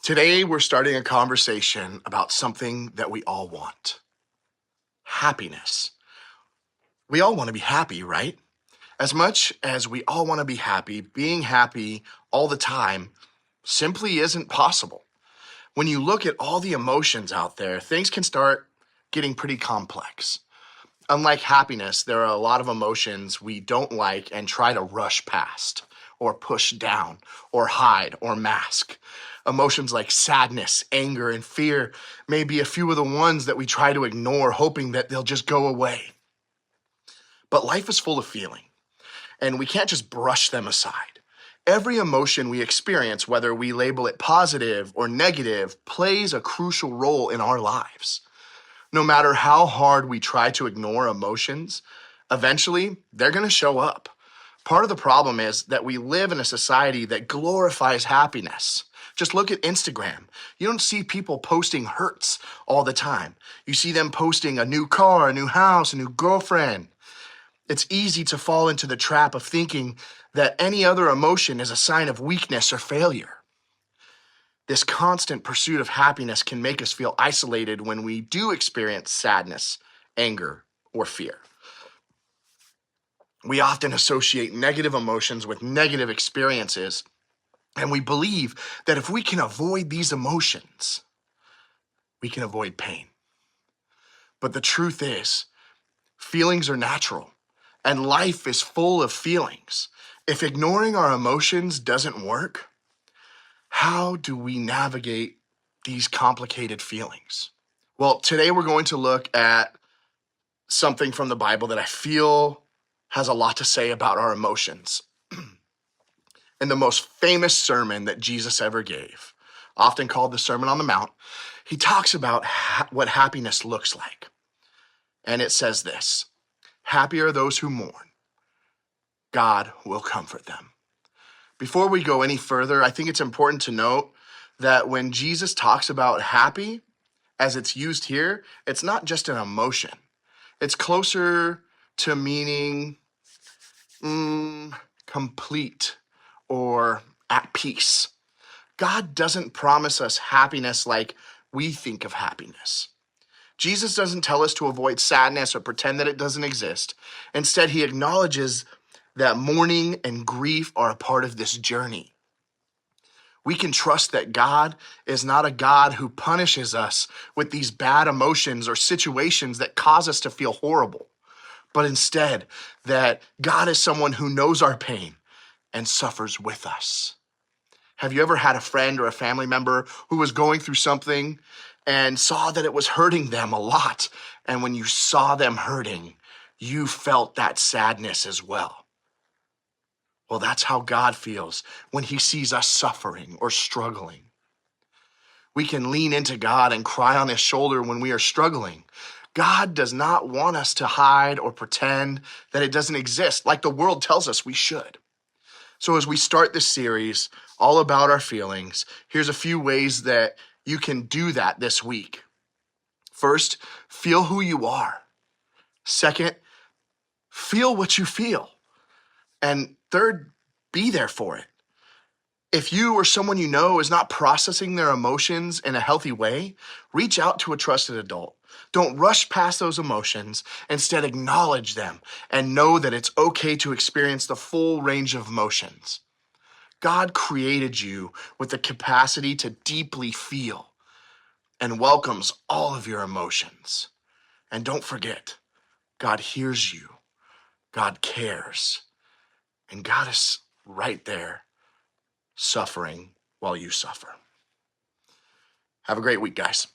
Today, we're starting a conversation about something that we all want: happiness. We all want to be happy, right? As much as we all want to be happy, being happy all the time simply isn't possible. When you look at all the emotions out there, things can start getting pretty complex. Unlike happiness, there are a lot of emotions we don't like and try to rush past, or push down, or hide, or mask. Emotions like sadness, anger, and fear may be a few of the ones that we try to ignore, hoping that they'll just go away. But life is full of feeling, and we can't just brush them aside. Every emotion we experience, whether we label it positive or negative, plays a crucial role in our lives. No matter how hard we try to ignore emotions, eventually they're going to show up. Part of the problem is that we live in a society that glorifies happiness. Just look at Instagram. You don't see people posting hurts all the time. You see them posting a new car, a new house, a new girlfriend. It's easy to fall into the trap of thinking that any other emotion is a sign of weakness or failure. This constant pursuit of happiness can make us feel isolated when we do experience sadness, anger, or fear. We often associate negative emotions with negative experiences, and we believe that if we can avoid these emotions, we can avoid pain. But the truth is, feelings are natural, and life is full of feelings. If ignoring our emotions doesn't work, how do we navigate these complicated feelings? Well, today we're going to look at something from the Bible that I feel has a lot to say about our emotions. In the most famous sermon that Jesus ever gave, often called the Sermon on the Mount, he talks about what happiness looks like. And it says this: happy are those who mourn. God will comfort them. Before we go any further, I think it's important to note that when Jesus talks about happy, as it's used here, it's not just an emotion. It's closer to meaning complete or at peace. God doesn't promise us happiness like we think of happiness. Jesus doesn't tell us to avoid sadness or pretend that it doesn't exist. Instead, he acknowledges that mourning and grief are a part of this journey. We can trust that God is not a God who punishes us with these bad emotions or situations that cause us to feel horrible, but instead that God is someone who knows our pain and suffers with us. Have you ever had a friend or a family member who was going through something and saw that it was hurting them a lot? And when you saw them hurting, you felt that sadness as well. Well, that's how God feels when he sees us suffering or struggling. We can lean into God and cry on his shoulder when we are struggling. God does not want us to hide or pretend that it doesn't exist like the world tells us we should. So as we start this series all about our feelings, here's a few ways that you can do that this week. First, feel who you are. Second, feel what you feel. And third, be there for it. If you or someone you know is not processing their emotions in a healthy way, reach out to a trusted adult. Don't rush past those emotions. Instead, acknowledge them and know that it's okay to experience the full range of emotions. God created you with the capacity to deeply feel and welcomes all of your emotions. And don't forget, God hears you, God cares, and God is right there suffering while you suffer. Have a great week, guys.